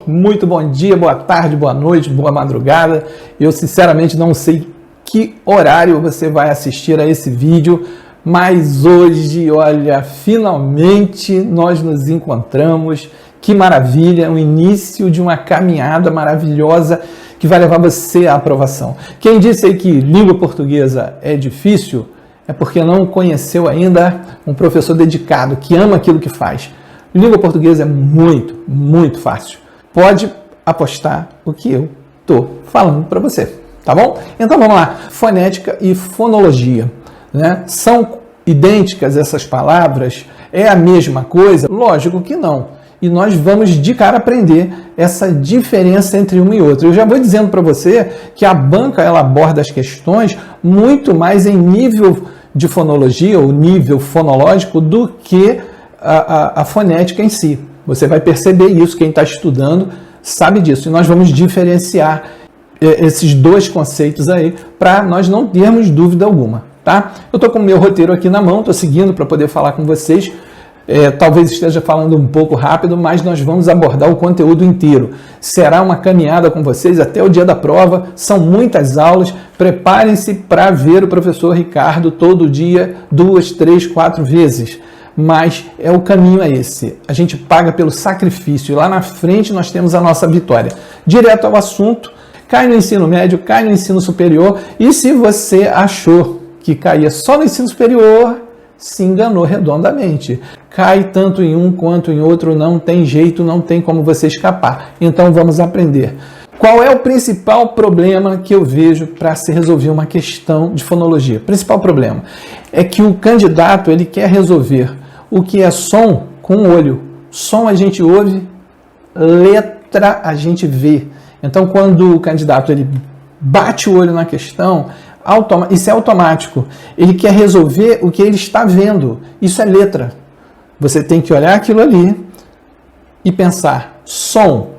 Muito bom dia, boa tarde, boa noite, boa madrugada. Eu sinceramente não sei que horário você vai assistir a esse vídeo, mas hoje, olha, finalmente nós nos encontramos. Que maravilha, o início de uma caminhada maravilhosa que vai levar você à aprovação. Quem disse aí que língua portuguesa é difícil é porque não conheceu ainda um professor dedicado, que ama aquilo que faz. Língua portuguesa é muito fácil. Pode apostar o que eu estou falando para você, tá bom? Então vamos lá, fonética e fonologia, né? São idênticas essas palavras? É a mesma coisa? Lógico que não. E nós vamos de cara aprender essa diferença entre uma e outra. Eu já vou dizendo para você que a banca ela aborda as questões muito mais em nível de fonologia ou nível fonológico do que a fonética em si. Você vai perceber isso, quem está estudando sabe disso. E nós vamos diferenciar esses dois conceitos aí para nós não termos dúvida alguma, tá? Eu estou com o meu roteiro aqui na mão, estou seguindo para poder falar com vocês. Talvez esteja falando um pouco rápido, mas nós vamos abordar o conteúdo inteiro. Será uma caminhada com vocês até o dia da prova, são muitas aulas. Preparem-se para ver o professor Ricardo todo dia, 2, 3, 4 vezes. Mas o caminho é esse. A gente paga pelo sacrifício e lá na frente nós temos a nossa vitória. Direto ao assunto, cai no ensino médio, cai no ensino superior. E se você achou que caía só no ensino superior, se enganou redondamente. Cai tanto em um quanto em outro, não tem jeito, não tem como você escapar. Então vamos aprender. Qual é o principal problema que eu vejo para se resolver uma questão de fonologia? O principal problema é que o candidato ele quer resolver o que é som com o olho. Som a gente ouve, letra a gente vê. Então quando o candidato ele bate o olho na questão, isso é automático. Ele quer resolver o que ele está vendo. Isso é letra. Você tem que olhar aquilo ali e pensar, som.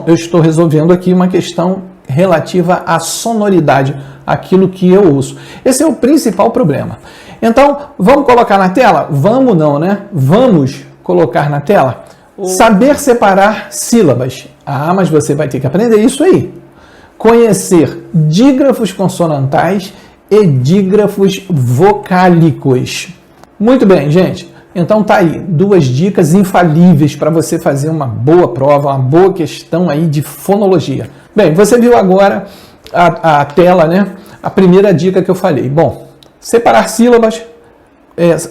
Eu estou resolvendo aqui uma questão relativa à sonoridade, aquilo que eu ouço. Esse é o principal problema. Então, vamos colocar na tela? Vamos não, né? Vamos colocar na tela. Saber separar sílabas. Ah, mas você vai ter que aprender isso aí. Conhecer dígrafos consonantais e dígrafos vocálicos. Muito bem, gente. Então tá aí, 2 dicas infalíveis para você fazer uma boa prova, uma boa questão aí de fonologia. Bem, você viu agora a tela, né? A primeira dica que eu falei. Bom, separar sílabas,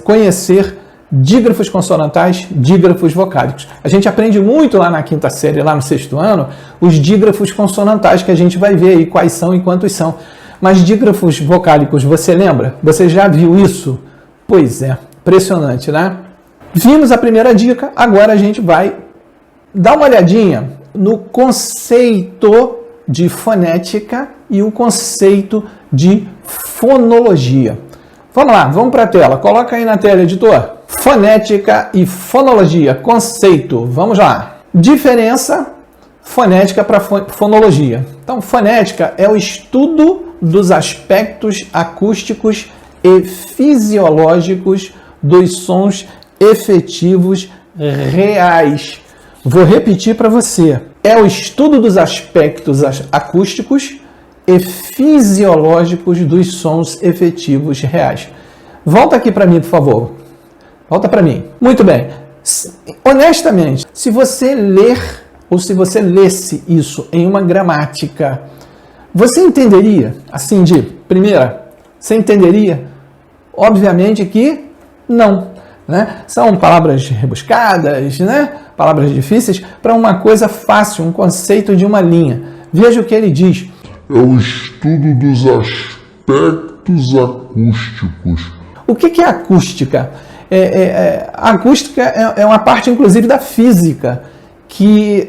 conhecer dígrafos consonantais, dígrafos vocálicos. A gente aprende muito lá na 5ª série, lá no 6º ano, os dígrafos consonantais, que a gente vai ver aí quais são e quantos são. Mas dígrafos vocálicos, você lembra? Você já viu isso? Pois é, impressionante, né? Vimos a primeira dica, agora a gente vai dar uma olhadinha no conceito de fonética e o conceito de fonologia. Vamos lá, vamos para a tela. Coloca aí na tela, editor. Fonética e fonologia. Conceito. Vamos lá. Diferença fonética para fonologia. Então, fonética é o estudo dos aspectos acústicos e fisiológicos dos sons efetivos reais. Vou repetir para você. É o estudo dos aspectos acústicos e fisiológicos dos sons efetivos reais. Volta aqui para mim, por favor. Volta para mim. Muito bem. Honestamente, se você ler ou se você lesse isso em uma gramática, você entenderia? Assim, de primeira, você entenderia? Obviamente que não, né? São palavras rebuscadas, né? Palavras difíceis para uma coisa fácil, um conceito de uma linha. Veja o que ele diz. É o estudo dos aspectos acústicos. O que é acústica? A acústica é uma parte, inclusive, da física, que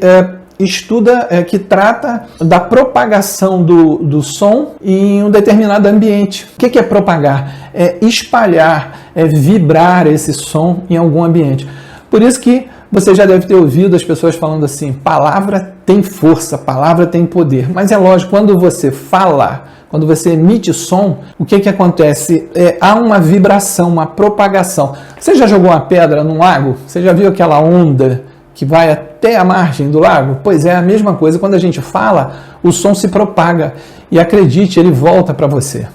que trata da propagação do som em um determinado ambiente. O que é propagar? É espalhar, é vibrar esse som em algum ambiente. Por isso que você já deve ter ouvido as pessoas falando assim, palavra tem força, palavra tem poder. Mas é lógico, quando você fala, quando você emite som, o que acontece? Há uma vibração, uma propagação. Você já jogou uma pedra num lago? Você já viu aquela onda que vai até a margem do lago? Pois é, a mesma coisa. Quando a gente fala, o som se propaga. E acredite, ele volta para você.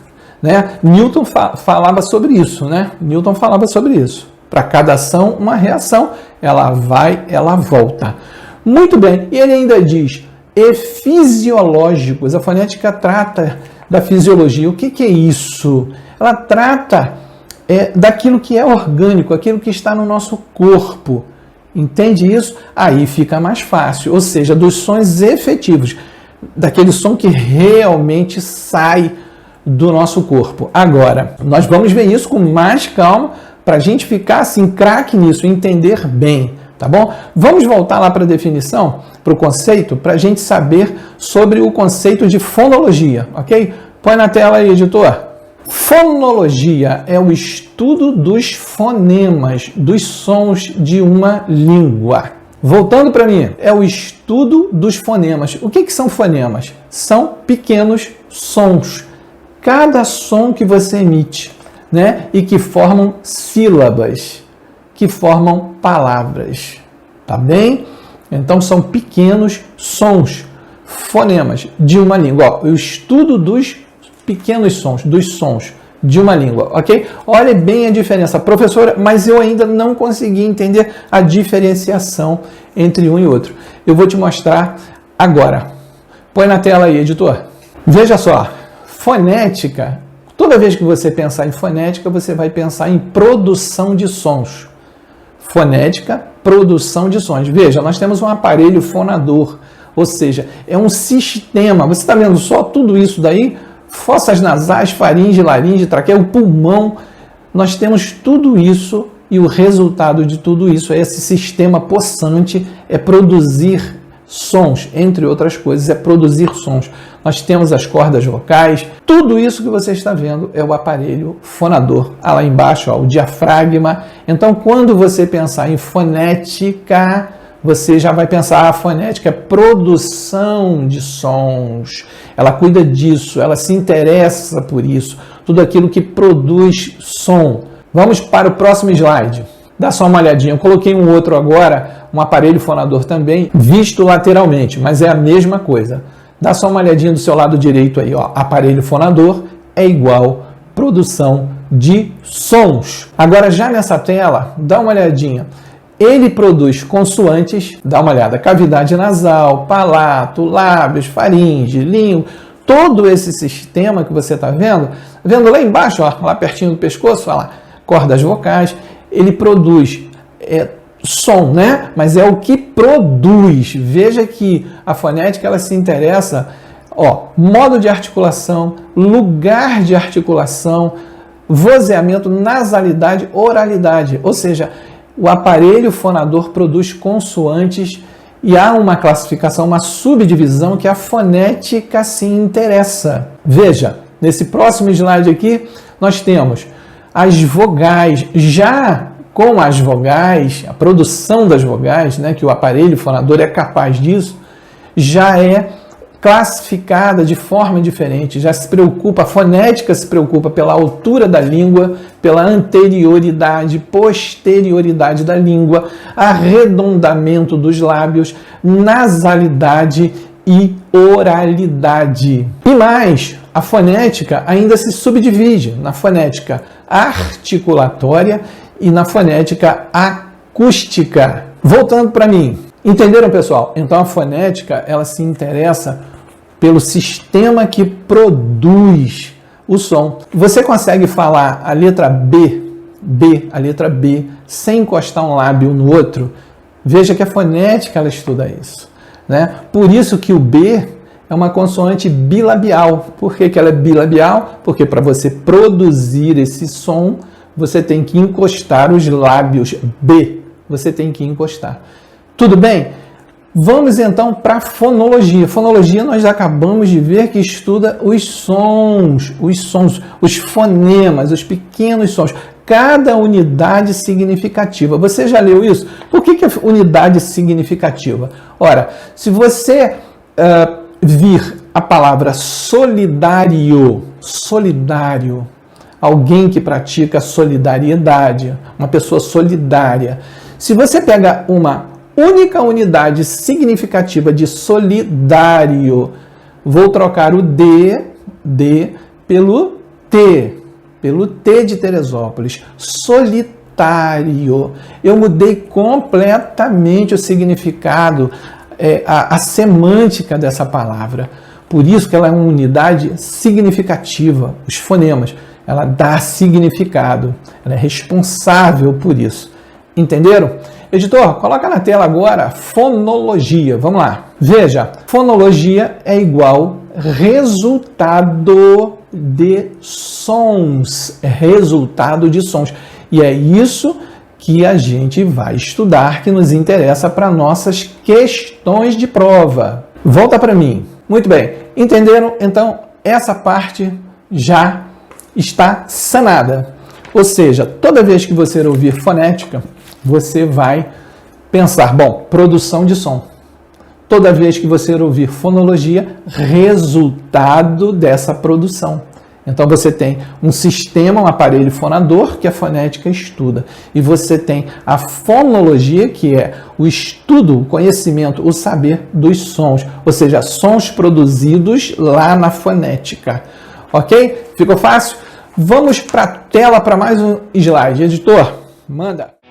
Né? Newton falava sobre isso. Né? Newton falava sobre isso. Para cada ação, uma reação. Ela vai, ela volta. Muito bem. E ele ainda diz, e fisiológicos. A fonética trata da fisiologia. O que é isso? Ela trata daquilo que é orgânico, aquilo que está no nosso corpo. Entende isso? Aí fica mais fácil. Ou seja, dos sons efetivos, daquele som que realmente sai do nosso corpo. Agora, nós vamos ver isso com mais calma para a gente ficar assim, craque nisso, entender bem, tá bom? Vamos voltar lá para a definição, para o conceito, para a gente saber sobre o conceito de fonologia, ok? Põe na tela aí, editor. Fonologia é o estudo dos fonemas, dos sons de uma língua. Voltando para mim, é o estudo dos fonemas. O que são fonemas? São pequenos sons. Cada som que você emite, né? E que formam sílabas, que formam palavras. Tá bem? Então são pequenos sons, fonemas de uma língua. Ó, o estudo dos pequenos sons, dos sons de uma língua, ok? Olha bem a diferença, professora, mas eu ainda não consegui entender a diferenciação entre um e outro. Eu vou te mostrar agora. Põe na tela aí, editor. Veja só, fonética, toda vez que você pensar em fonética, você vai pensar em produção de sons. Fonética, produção de sons. Veja, nós temos um aparelho fonador, ou seja, é um sistema. Você está vendo só tudo isso daí? Fossas nasais, faringe, laringe, traqueia, o pulmão. Nós temos tudo isso e o resultado de tudo isso é esse sistema possante, é produzir sons, entre outras coisas, é produzir sons. Nós temos as cordas vocais, tudo isso que você está vendo é o aparelho fonador. Ah, lá embaixo, ó, o diafragma. Então, quando você pensar em fonética, você já vai pensar, a fonética é produção de sons. Ela cuida disso, ela se interessa por isso. Tudo aquilo que produz som. Vamos para o próximo slide. Dá só uma olhadinha. Eu coloquei um outro agora, um aparelho fonador também, visto lateralmente, mas é a mesma coisa. Dá só uma olhadinha do seu lado direito aí, ó. Aparelho fonador é igual produção de sons. Agora, já nessa tela, dá uma olhadinha. Ele produz consoantes, dá uma olhada, cavidade nasal, palato, lábios, faringe, língua, todo esse sistema que você está vendo lá embaixo, ó, lá pertinho do pescoço, ó lá, cordas vocais, ele produz som, né? Mas é o que produz. Veja que a fonética ela se interessa, ó, modo de articulação, lugar de articulação, vozeamento, nasalidade, oralidade, ou seja, o aparelho fonador produz consoantes e há uma classificação, uma subdivisão que a fonética se interessa. Veja, nesse próximo slide aqui, nós temos as vogais. Já com as vogais, a produção das vogais, né, que o aparelho fonador é capaz disso, já é classificada de forma diferente, já se preocupa, a fonética se preocupa pela altura da língua, pela anterioridade, posterioridade da língua, arredondamento dos lábios, nasalidade e oralidade. E mais, a fonética ainda se subdivide na fonética articulatória e na fonética acústica. Voltando para mim, entenderam, pessoal? Então a fonética ela se interessa pelo sistema que produz o som. Você consegue falar a letra a letra B, sem encostar um lábio no outro? Veja que a fonética ela estuda isso, né? Por isso que o B é uma consoante bilabial. Por que ela é bilabial? Porque para você produzir esse som, você tem que encostar os lábios B. Você tem que encostar. Tudo bem? Vamos então para a fonologia. Fonologia nós acabamos de ver que estuda os sons, os fonemas, os pequenos sons. Cada unidade significativa. Você já leu isso? Por que é unidade significativa? Ora, se você vir a palavra solidário, alguém que pratica solidariedade, uma pessoa solidária. Se você pega uma única unidade significativa de solidário. Vou trocar o D pelo T de Teresópolis. Solitário. Eu mudei completamente o significado, a semântica dessa palavra. Por isso que ela é uma unidade significativa. Os fonemas, ela dá significado. Ela é responsável por isso. Entenderam? Editor, coloca na tela agora fonologia. Vamos lá. Veja, fonologia é igual resultado de sons. É resultado de sons. E é isso que a gente vai estudar, que nos interessa para nossas questões de prova. Volta para mim. Muito bem. Entenderam? Então, essa parte já está sanada. Ou seja, toda vez que você ouvir fonética, você vai pensar, bom, produção de som. Toda vez que você ouvir fonologia, resultado dessa produção. Então você tem um sistema, um aparelho fonador que a fonética estuda. E você tem a fonologia, que é o estudo, o conhecimento, o saber dos sons. Ou seja, sons produzidos lá na fonética. Ok? Ficou fácil? Vamos para a tela para mais um slide. Editor, manda!